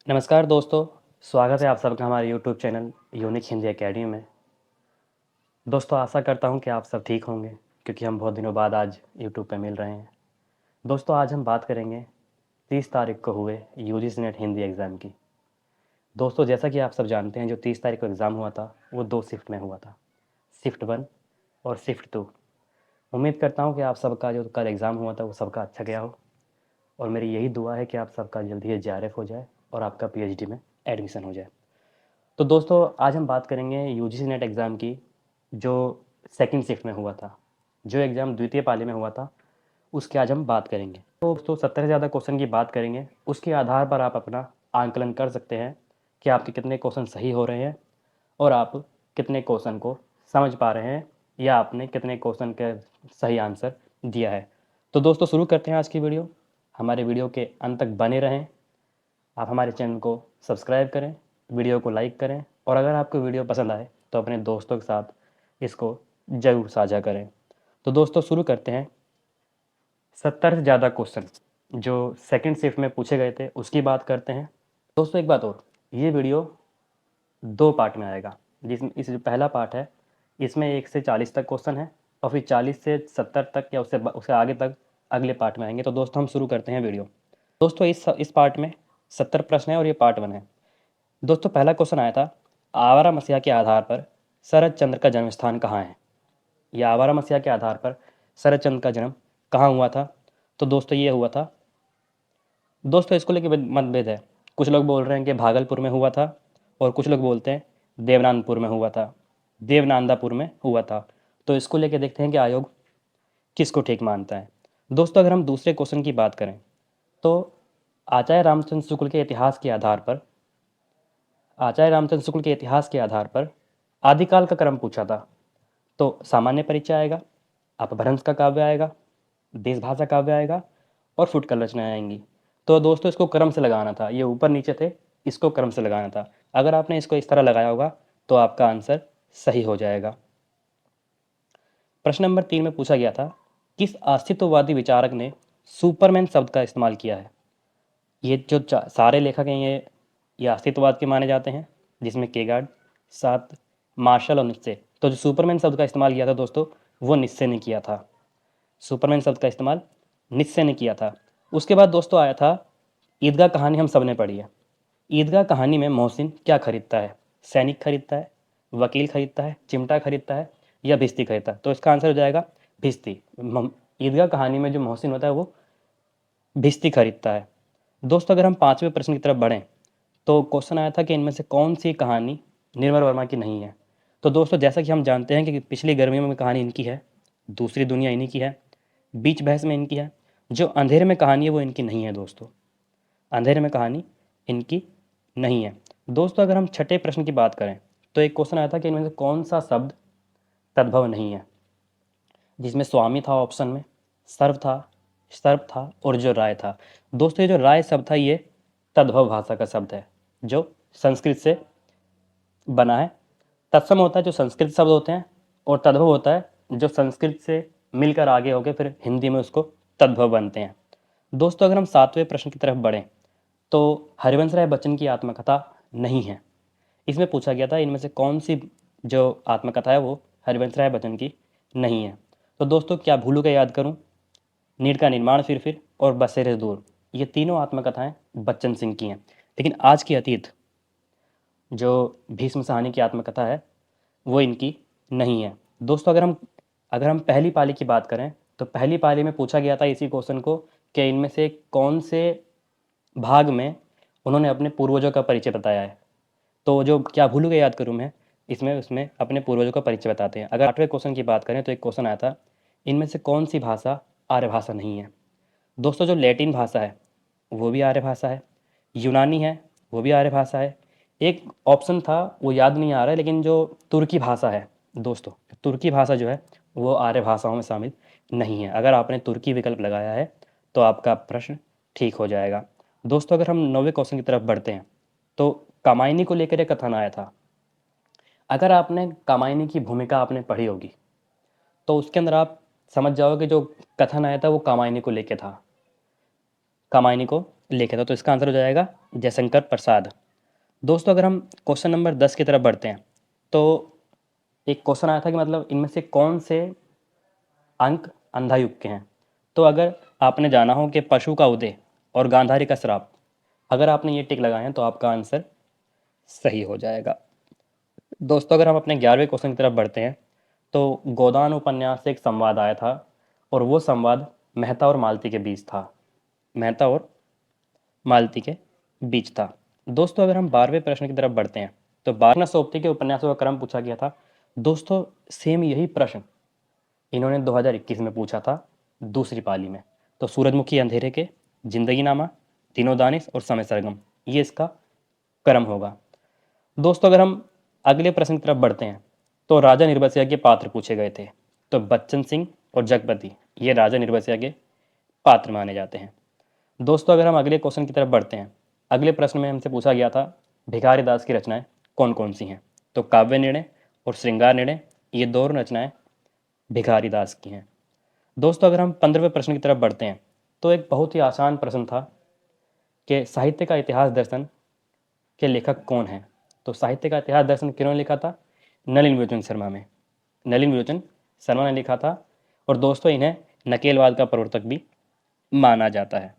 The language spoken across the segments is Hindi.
नमस्कार दोस्तों, स्वागत है आप सबका हमारे YouTube channel unique Hindi academy में। दोस्तों आशा करता हूँ कि आप सब ठीक होंगे क्योंकि हम बहुत दिनों बाद आज यूट्यूब पे मिल रहे हैं। दोस्तों आज हम बात करेंगे 30 तारीख को हुए यूजीसी नेट हिंदी एग्ज़ाम की। दोस्तों जैसा कि आप सब जानते हैं जो 30 तारीख को एग्ज़ाम हुआ था वो 2 शिफ्ट में हुआ था, शिफ्ट 1 और शिफ्ट 2। उम्मीद करता हूँ कि आप सबका जो कल एग्ज़ाम हुआ था वो सबका अच्छा गया हो और मेरी यही दुआ है कि आप सबका जल्दी ही जेआरएफ हो जाए और आपका पीएचडी में एडमिशन हो जाए। तो दोस्तों आज हम बात करेंगे यूजीसी नेट एग्ज़ाम की जो सेकंड शिफ्ट में हुआ था। जो एग्ज़ाम द्वितीय पाली में हुआ था उसकी आज हम बात करेंगे। तो दोस्तों 70 से ज़्यादा क्वेश्चन की बात करेंगे। उसके आधार पर आप अपना आंकलन कर सकते हैं कि आपके कितने क्वेश्चन सही हो रहे हैं और आप कितने क्वेश्चन को समझ पा रहे हैं या आपने कितने क्वेश्चन के सही आंसर दिया है। तो दोस्तों शुरू करते हैं आज की वीडियो। हमारे वीडियो के अंत तक बने रहें। आप हमारे चैनल को सब्सक्राइब करें, वीडियो को लाइक करें और अगर आपको वीडियो पसंद आए तो अपने दोस्तों के साथ इसको ज़रूर साझा करें। तो दोस्तों शुरू करते हैं। 70 से ज़्यादा क्वेश्चन जो सेकंड शिफ्ट में पूछे गए थे उसकी बात करते हैं। दोस्तों एक बात और, ये वीडियो 2 पार्ट में आएगा। जिसमें इस जो पहला पार्ट है इसमें 1 से 40 तक क्वेश्चन है और फिर 40 से 70 तक या उससे आगे तक अगले पार्ट में आएंगे। तो दोस्तों हम शुरू करते हैं वीडियो। दोस्तों इस पार्ट में 70 प्रश्न है और ये पार्ट 1 है। दोस्तों पहला क्वेश्चन आया था, आवारा मसीहा के आधार पर शरद चंद्र का जन्म स्थान कहाँ है? या आवारा मसीहा के आधार पर शरद चंद्र का जन्म कहाँ हुआ था? तो दोस्तों ये हुआ था, दोस्तों इसको लेके मतभेद है। कुछ लोग बोल रहे हैं कि भागलपुर में हुआ था और कुछ लोग बोलते हैं देवनानपुर में हुआ था, देवनांदापुर में हुआ था। तो इसको लेके देखते हैं कि आयोग किसको ठीक मानता है। दोस्तों अगर हम दूसरे क्वेश्चन की बात करें तो आचार्य रामचंद्र शुक्ल के इतिहास के आधार पर आदिकाल का क्रम पूछा था। तो सामान्य परिचय आएगा, अपभ्रंश का काव्य आएगा, देशभाषा काव्य आएगा और फुटकल रचनाएं आएंगी। तो दोस्तों इसको क्रम से लगाना था, ये ऊपर नीचे थे, इसको क्रम से लगाना था। अगर आपने इसको इस तरह लगाया होगा तो आपका आंसर सही हो जाएगा। प्रश्न नंबर 3 में पूछा गया था, किस अस्तित्ववादी विचारक ने सुपरमैन शब्द का इस्तेमाल किया है? ये जो सारे लेखक हैं ये अस्तित्ववाद के माने जाते हैं, जिसमें केगार्ड, सात, मार्शल और नित्से। तो जो सुपरमैन शब्द का इस्तेमाल किया था दोस्तों वो नित्से ने किया था। सुपरमैन शब्द का इस्तेमाल नित्से ने किया था। उसके बाद दोस्तों आया था, ईदगाह कहानी हम सब ने पढ़ी है। ईदगाह कहानी में मोहसिन क्या खरीदता है? सैनिक खरीदता है, वकील खरीदता है, चिमटा खरीदता है या भिस्ती खरीदता है? तो इसका आंसर हो जाएगा भिस्ती। ईदगाह कहानी में जो मोहसिन होता है वो भिस्ती खरीदता है। दोस्तों अगर हम 5वें प्रश्न की तरफ बढ़ें तो क्वेश्चन आया था कि इनमें से कौन सी कहानी निर्मल वर्मा की नहीं है? तो दोस्तों जैसा कि हम जानते हैं कि पिछली गर्मियों में कहानी इनकी है, दूसरी दुनिया इन्हीं की है, बीच बहस में इनकी है, जो अंधेरे में कहानी है वो इनकी नहीं है। दोस्तों अंधेरे में कहानी इनकी नहीं है। दोस्तों अगर हम छठे प्रश्न की बात करें तो एक क्वेश्चन आया था कि इनमें से कौन सा शब्द तद्भव नहीं है? जिसमें स्वामी था ऑप्शन में, सर्व था और जो राय था। दोस्तों ये जो राय शब्द था ये तद्भव भाषा का शब्द है जो संस्कृत से बना है। तत्सम होता है जो संस्कृत शब्द होते हैं और तद्भव होता है जो संस्कृत से मिलकर आगे होकर फिर हिंदी में उसको तद्भव बनते हैं। दोस्तों अगर हम 7वें प्रश्न की तरफ बढ़ें तो हरिवंश राय बच्चन की आत्मकथा नहीं है। इसमें पूछा गया था इनमें से कौन सी जो आत्मकथा है वो हरिवंश राय बच्चन की नहीं है। तो दोस्तों क्या भूलू का याद करूं, नीड का निर्माण फिर और बसेरे दूर, ये तीनों आत्मकथाएं बच्चन सिंह की हैं। लेकिन आज की अतीत जो भीष्म सहानी की आत्मकथा है वो इनकी नहीं है। दोस्तों अगर हम पहली पाली की बात करें तो पहली पाली में पूछा गया था इसी क्वेश्चन को कि इनमें से कौन से भाग में उन्होंने अपने पूर्वजों का परिचय बताया है। तो जो क्या भूलूंगा याद करूँ मैं, इसमें उसमें अपने पूर्वजों का परिचय बताते हैं। अगर 8वें क्वेश्चन की बात करें तो एक क्वेश्चन आया था, इनमें से कौन सी भाषा आर्य भाषा नहीं है? दोस्तों जो लैटिन भाषा है वो भी आर्य भाषा है, यूनानी है वो भी आर्य भाषा है। एक ऑप्शन था वो याद नहीं आ रहा है, लेकिन जो तुर्की भाषा है दोस्तों, तुर्की भाषा जो है वो आर्य भाषाओं में शामिल नहीं है। अगर आपने तुर्की विकल्प लगाया है तो आपका प्रश्न ठीक हो जाएगा। दोस्तों अगर हम 9वें क्वेश्चन की तरफ बढ़ते हैं तो कामायनी को लेकर एक कथन आया था। अगर आपने कामायनी की भूमिका आपने पढ़ी होगी तो उसके अंदर आप समझ जाओगे जो कथन आया था वो कामायनी को लेके था। कामायनी को लिखे थे, तो इसका आंसर हो जाएगा जयशंकर प्रसाद। दोस्तों अगर हम क्वेश्चन नंबर 10 की तरफ बढ़ते हैं, तो एक क्वेश्चन आया था कि मतलब इनमें से कौन से अंक अंधा युग के हैं। तो अगर आपने जाना हो कि पशु का उदय और गांधारी का श्राप, अगर आपने ये टिक लगाए हैं तो आपका आंसर सही हो जाएगा। दोस्तों अगर हम अपने 11वें क्वेश्चन की तरफ बढ़ते हैं, तो गोदान उपन्यास से एक संवाद आया था और वो संवाद मेहता और मालती के बीच था। मेहता और मालती के बीच था। दोस्तों अगर हम 12वें प्रश्न की तरफ बढ़ते हैं, तो 12 सोबती के उपन्यासों का क्रम पूछा गया था। दोस्तों सेम यही प्रश्न इन्होंने 2021 में पूछा था दूसरी पाली में। तो सूरजमुखी अंधेरे के, जिंदगी नामा, तीनों दानिश और समय सरगम, ये इसका क्रम होगा। दोस्तों अगर हम अगले प्रश्न की तरफ बढ़ते हैं, तो राजा निर्बसिया के पात्र पूछे गए थे। तो बच्चन सिंह और जगपति ये राजा निर्बसिया के पात्र माने जाते हैं। दोस्तों अगर हम अगले क्वेश्चन की तरफ बढ़ते हैं, अगले प्रश्न में हमसे पूछा गया था भिखारी दास की रचनाएं कौन कौन सी हैं। तो काव्य निर्णय और श्रृंगार निर्णय, ये दो रचनाएं भिखारी दास की हैं। दोस्तों अगर हम 15वें प्रश्न की तरफ बढ़ते हैं, तो एक बहुत ही आसान प्रश्न था कि साहित्य का इतिहास दर्शन के लेखक कौन हैं। तो साहित्य का इतिहास दर्शन किन्होंने लिखा था? नलिन विलोचन शर्मा में, नलिन विलोचन शर्मा ने लिखा था। और दोस्तों इन्हें नकेलवाद का प्रवर्तक भी माना जाता है।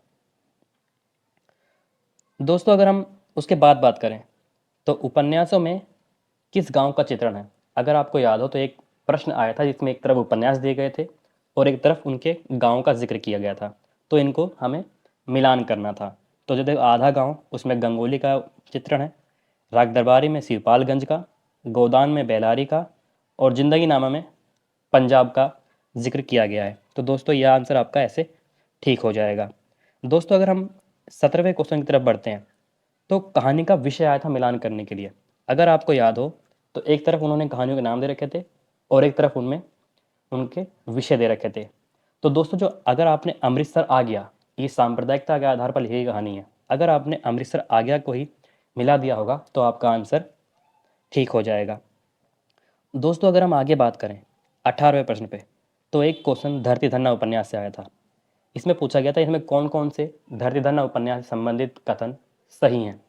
दोस्तों अगर हम उसके बाद बात करें, तो उपन्यासों में किस गांव का चित्रण है। अगर आपको याद हो तो एक प्रश्न आया था जिसमें एक तरफ उपन्यास दिए गए थे और एक तरफ उनके गांव का जिक्र किया गया था। तो इनको हमें मिलान करना था। तो जो देखो आधा गांव उसमें गंगोली का चित्रण है, राग दरबारी में शिवपालगंज का, गोदान में बेलारी का और जिंदगी नामा में पंजाब का जिक्र किया गया है। तो दोस्तों यह आंसर आपका ऐसे ठीक हो जाएगा। दोस्तों अगर हम 17वें क्वेश्चन की तरफ बढ़ते हैं, तो कहानी का विषय आया था मिलान करने के लिए। अगर आपको याद हो तो एक तरफ उन्होंने कहानियों के नाम दे रखे थे और एक तरफ उनमें उनके विषय दे रखे थे। तो दोस्तों जो अगर आपने अमृतसर आ गया, ये सांप्रदायिकता के आधार पर लिखी गई कहानी है, अगर आपने अमृतसर आ गया को ही मिला दिया होगा तो आपका आंसर ठीक हो जाएगा। दोस्तों अगर हम आगे बात करें 18वें प्रश्न पे, तो एक क्वेश्चन धरती धन्ना उपन्यास से आया था। इसमें पूछा गया था इसमें कौन कौन से धरती धन्ना उपन्यास से संबंधित कथन सही हैं।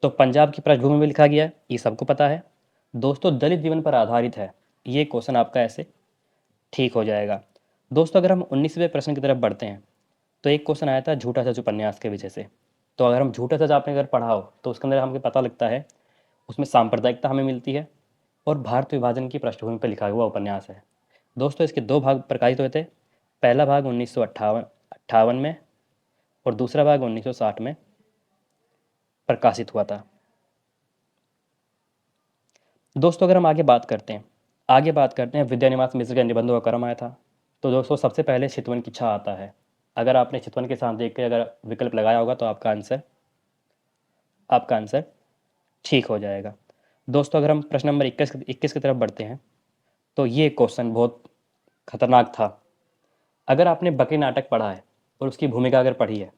तो पंजाब की पृष्ठभूमि में लिखा गया है, ये सबको पता है। दोस्तों दलित जीवन पर आधारित है, ये क्वेश्चन आपका ऐसे ठीक हो जाएगा। दोस्तों अगर हम 19वें प्रश्न की तरफ बढ़ते हैं, तो एक क्वेश्चन आया था झूठा सच उपन्यास के विषय से। तो अगर हम झूठा सच आपने अगर पढ़ा हो तो उसके अंदर हमें पता लगता है उसमें सांप्रदायिकता हमें मिलती है और भारत विभाजन की पृष्ठभूमि पर लिखा हुआ उपन्यास है। दोस्तों इसके दो भाग प्रकाशित हुए थे। पहला भाग 1958 में और दूसरा भाग 1960 में प्रकाशित हुआ था। दोस्तों अगर हम आगे बात करते हैं विद्यानिवास मिश्र के निबंधों का क्रम आया था। तो दोस्तों सबसे पहले चितवन की छा आता है। अगर आपने चितवन के साथ देख के अगर विकल्प लगाया होगा तो आपका आंसर ठीक हो जाएगा। दोस्तों अगर हम प्रश्न नंबर 21 की तरफ बढ़ते हैं, तो ये क्वेश्चन बहुत खतरनाक था। अगर आपने बकरी नाटक पढ़ा है और उसकी भूमिका अगर पढ़ी है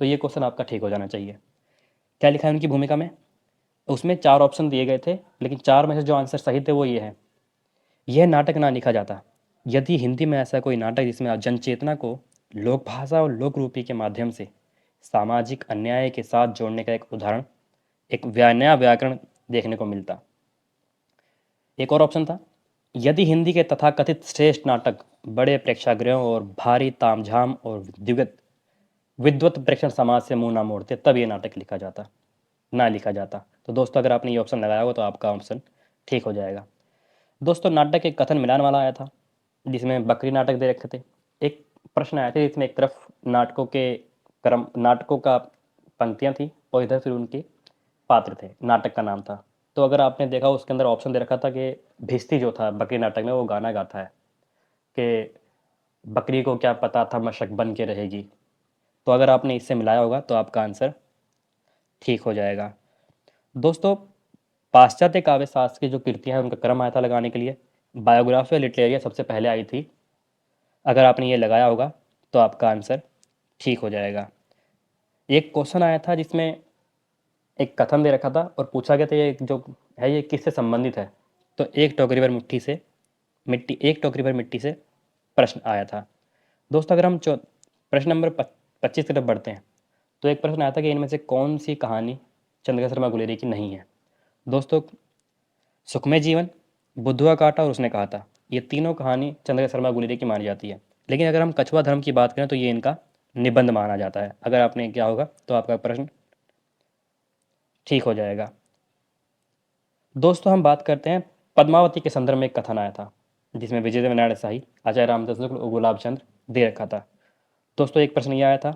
तो ये क्वेश्चन आपका ठीक हो जाना चाहिए। क्या लिखा है उनकी भूमिका में? उसमें 4 ऑप्शन दिए गए थे, लेकिन 4 में से जो आंसर सही थे वो ये है, यह नाटक ना लिखा जाता यदि हिंदी में ऐसा कोई नाटक जिसमें जनचेतना को लोक भाषा और लोक रूपी के माध्यम से सामाजिक अन्याय के साथ जोड़ने का एक उदाहरण, एक नया व्याकरण देखने को मिलता। एक और ऑप्शन था, यदि हिंदी के तथाकथित श्रेष्ठ नाटक बड़े प्रेक्षागृहों और भारी तामझाम और विद्वत प्रेक्षण समाज से मुंह ना मोड़ते तब ये नाटक ना लिखा जाता। तो दोस्तों अगर आपने ये ऑप्शन लगाया हो तो आपका ऑप्शन ठीक हो जाएगा। दोस्तों नाटक एक कथन मिलान वाला आया था जिसमें बकरी नाटक दे रखे थे। एक प्रश्न आया था जिसमें एक तरफ नाटकों का पंक्तियां थी और इधर फिर उनके पात्र थे, नाटक का नाम था। तो अगर आपने देखा उसके अंदर ऑप्शन दे रखा था कि भिस्ती जो था बकरी नाटक में वो गाना गाता है कि बकरी को क्या पता था मशक बन के रहेगी। तो अगर आपने इससे मिलाया होगा तो आपका आंसर ठीक हो जाएगा। दोस्तों पाश्चात्य काव्य शास्त्र की जो कृतियां हैं उनका क्रम आया था लगाने के लिए। बायोग्राफी लिटरेरिया सबसे पहले आई थी। अगर आपने ये लगाया होगा तो आपका आंसर ठीक हो जाएगा। एक क्वेश्चन आया था जिसमें एक कथन दे रखा था और पूछा गया था ये जो है ये किससे संबंधित है। तो एक टोकरी भर मिट्टी से प्रश्न आया था। दोस्तों अगर हम प्रश्न नंबर 25 की तरफ बढ़ते हैं, तो एक प्रश्न आया था कि इनमें से कौन सी कहानी चंद्रशेखर शर्मा गुलेरिया की नहीं है। दोस्तों, सुखमय जीवन, बुद्धवा काटा और उसने कहा था, ये तीनों कहानी चंद्रशेखर शर्मा गुलेरिया की मानी जाती है। लेकिन अगर हम कछुआ धर्म की बात करें तो ये इनका निबंध माना जाता है। अगर आपने क्या होगा तो आपका प्रश्न ठीक हो जाएगा। दोस्तों, हम बात करते हैं पद्मावती के संदर्भ में एक कथन आया था जिसमें विजय देव नारायण शाही, आचार्य रामचंद्र शुक्ल और गुलाब चंद्र दे रखा था। दोस्तों, एक प्रश्न ये आया था,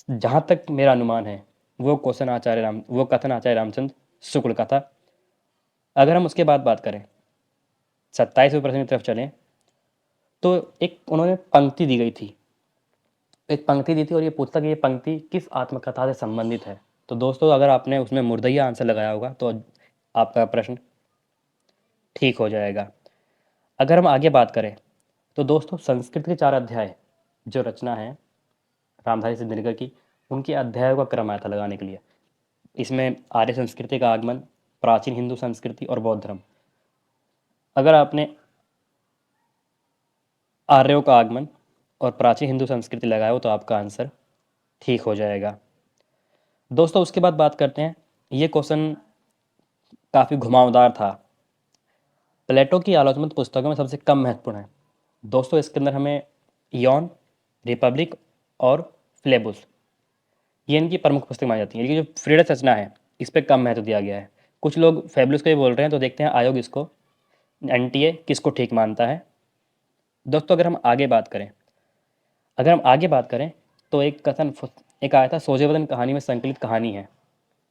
जहाँ तक मेरा अनुमान है वो कथन आचार्य रामचंद्र शुक्ल का था। अगर हम उसके बाद बात करें, 27वें प्रश्न की तरफ चलें, तो एक उन्होंने पंक्ति दी गई थी, एक पंक्ति दी थी और ये पूछता कि ये पंक्ति किस आत्मकथा से संबंधित है। तो दोस्तों, अगर आपने उसमें मुर्दैया आंसर लगाया होगा तो आपका प्रश्न ठीक हो जाएगा। अगर हम आगे बात करें तो दोस्तों, संस्कृत के 4 अध्याय जो रचना है रामधारी सिंह दिनकर की, उनके अध्यायों का क्रम आया था लगाने के लिए। इसमें आर्य संस्कृति का आगमन, प्राचीन हिंदू संस्कृति और बौद्ध धर्म। अगर आपने आर्यों का आगमन और प्राचीन हिंदू संस्कृति लगाया हो तो आपका आंसर ठीक हो जाएगा। दोस्तों, उसके बाद बात करते हैं, ये क्वेश्चन काफ़ी घुमावदार था। प्लेटो की आलोचनात्मक पुस्तकों में सबसे कम महत्वपूर्ण है। दोस्तों, इसके अंदर हमें यॉन, रिपब्लिक और फ्लेबुस, ये इनकी प्रमुख पुस्तक मानी जाती है। लेकिन जो फ्रीडस रचना है इस पर कम महत्व दिया गया है। कुछ लोग फेबुलस को भी बोल रहे हैं, तो देखते हैं आयोग इसको एनटीए किसको ठीक मानता है। दोस्तों, अगर हम आगे बात करें तो एक आया था, सोजेवदन कहानी में संकलित कहानी है।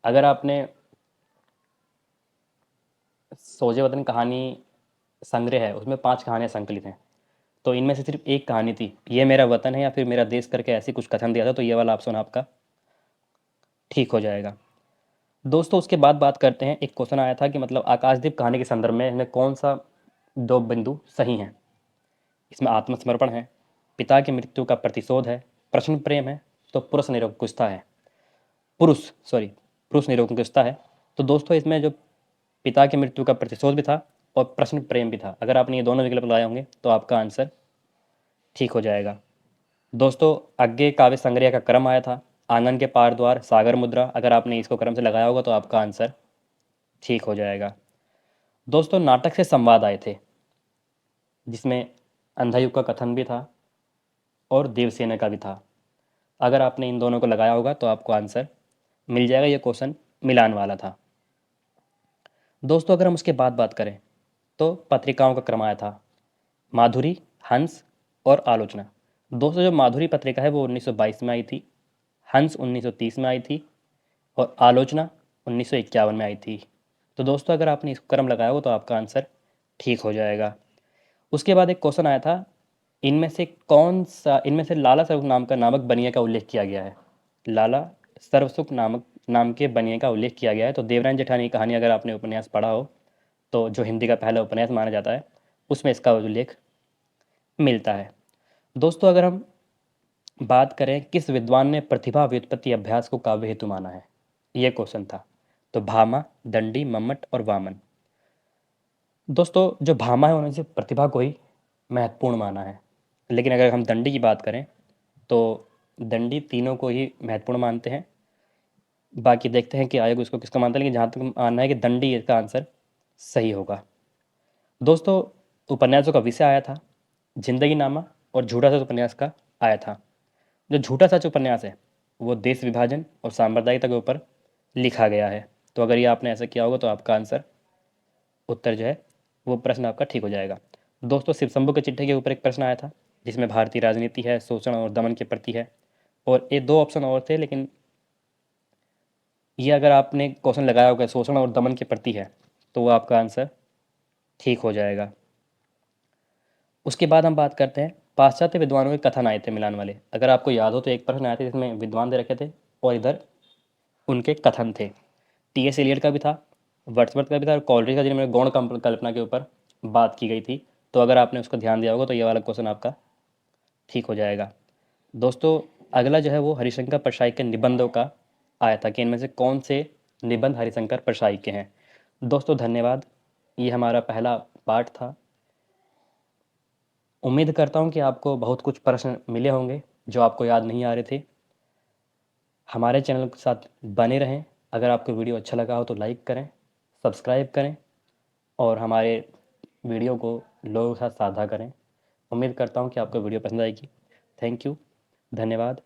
अगर आपने सोजेवदन कहानी संग्रह है, उसमें 5 कहानियाँ संकलित हैं, तो इनमें से सिर्फ एक कहानी थी, ये मेरा वतन है या फिर मेरा देश करके ऐसी कुछ कथन दिया था, तो ये वाला ऑप्शन आपका ठीक हो जाएगा। दोस्तों, उसके बाद बात करते हैं, एक क्वेश्चन आया था कि मतलब आकाशदीप कहानी के संदर्भ में इनमें कौन सा 2 बिंदु सही हैं। इसमें आत्मसमर्पण है, पिता की मृत्यु का प्रतिशोध है, प्रश्न प्रेम है, तो पुरुष निरंकुशता है। तो दोस्तों, इसमें जो पिता की मृत्यु का प्रतिशोध भी था और प्रश्न प्रेम भी था। अगर आपने ये दोनों विकल्प लगाए होंगे तो आपका आंसर ठीक हो जाएगा। दोस्तों, आगे काव्य संग्रह का क्रम आया था, आंगन के पार द्वार, सागर मुद्रा। अगर आपने इसको क्रम से लगाया होगा तो आपका आंसर ठीक हो जाएगा। दोस्तों, नाटक से संवाद आए थे जिसमें अंधायुग का कथन भी था और देवसेना का भी था। अगर आपने इन दोनों को लगाया होगा तो आपको आंसर मिल जाएगा। ये क्वेश्चन मिलान वाला था। दोस्तों, अगर हम उसके बाद बात करें तो पत्रिकाओं का क्रम आया था, माधुरी, हंस और आलोचना। दोस्तों, जो माधुरी पत्रिका है वो 1922 में आई थी, हंस 1930 में आई थी और आलोचना 1951 में आई थी। तो दोस्तों, अगर आपने इसको क्रम लगाया हो तो आपका आंसर ठीक हो जाएगा। उसके बाद एक क्वेश्चन आया था, इनमें से लाला सर्वसुख नाम का नामक बनिया का उल्लेख किया गया है। लाला सर्वसुख नामक नाम के बनिया का उल्लेख किया गया है। तो देवरानी जेठानी की कहानी अगर आपने उपन्यास पढ़ा हो तो जो हिंदी का पहला उपन्यास माना जाता है उसमें इसका उल्लेख मिलता है। दोस्तों, अगर हम बात करें किस विद्वान ने प्रतिभा व्युत्पत्ति अभ्यास को काव्य हेतु माना है, ये क्वेश्चन था। तो भामा, दंडी, मम्मट और वामन। दोस्तों, जो भामा है उन्होंने सिर्फ प्रतिभा को ही महत्वपूर्ण माना है। लेकिन अगर हम दंडी की बात करें तो दंडी तीनों को ही महत्वपूर्ण मानते हैं। बाकी देखते हैं कि आयोग इसको किसका मानता है, लेकिन जहाँ तक मानना है कि दंडी इसका आंसर सही होगा। दोस्तों, उपन्यासों का विषय आया था जिंदगी नामा और झूठा सच उपन्यास का आया था। जो झूठा सच उपन्यास है वो देश विभाजन और सांप्रदायिकता के ऊपर लिखा गया है। तो अगर ये आपने ऐसा किया होगा तो आपका आंसर उत्तर जो है वो प्रश्न आपका ठीक हो जाएगा। दोस्तों, शिव शंभू के चिट्ठे के ऊपर एक प्रश्न आया था जिसमें भारतीय राजनीति है, शोषण और दमन के प्रति है, और ये 2 ऑप्शन और थे, लेकिन ये अगर आपने क्वेश्चन लगाया होगा शोषण और दमन के प्रति है तो वो आपका आंसर ठीक हो जाएगा। उसके बाद हम बात करते हैं पाश्चात्य विद्वानों के कथन आए थे मिलान वाले। अगर आपको याद हो तो एक प्रश्न आया था जिसमें विद्वान दे रखे थे और इधर उनके कथन थे। टी.एस. एलियट का भी था, वर्ड्सवर्थ का भी था और कॉलरिज का, जिनमें गौण कल्पना के ऊपर बात की गई थी। तो अगर आपने उसको ध्यान दिया होगा तो ये वाला क्वेश्चन आपका ठीक हो जाएगा। दोस्तों, अगला जो है वो हरिशंकर परसाई के निबंधों का आया था कि इनमें से कौन से निबंध हरिशंकर परसाई के हैं। दोस्तों, धन्यवाद। ये हमारा पहला पार्ट था। उम्मीद करता हूँ कि आपको बहुत कुछ प्रश्न मिले होंगे जो आपको याद नहीं आ रहे थे। हमारे चैनल के साथ बने रहें। अगर आपको वीडियो अच्छा लगा हो तो लाइक करें, सब्सक्राइब करें और हमारे वीडियो को लोगों के साथ साझा करें। उम्मीद करता हूँ कि आपको वीडियो पसंद आएगी। थैंक यू, धन्यवाद।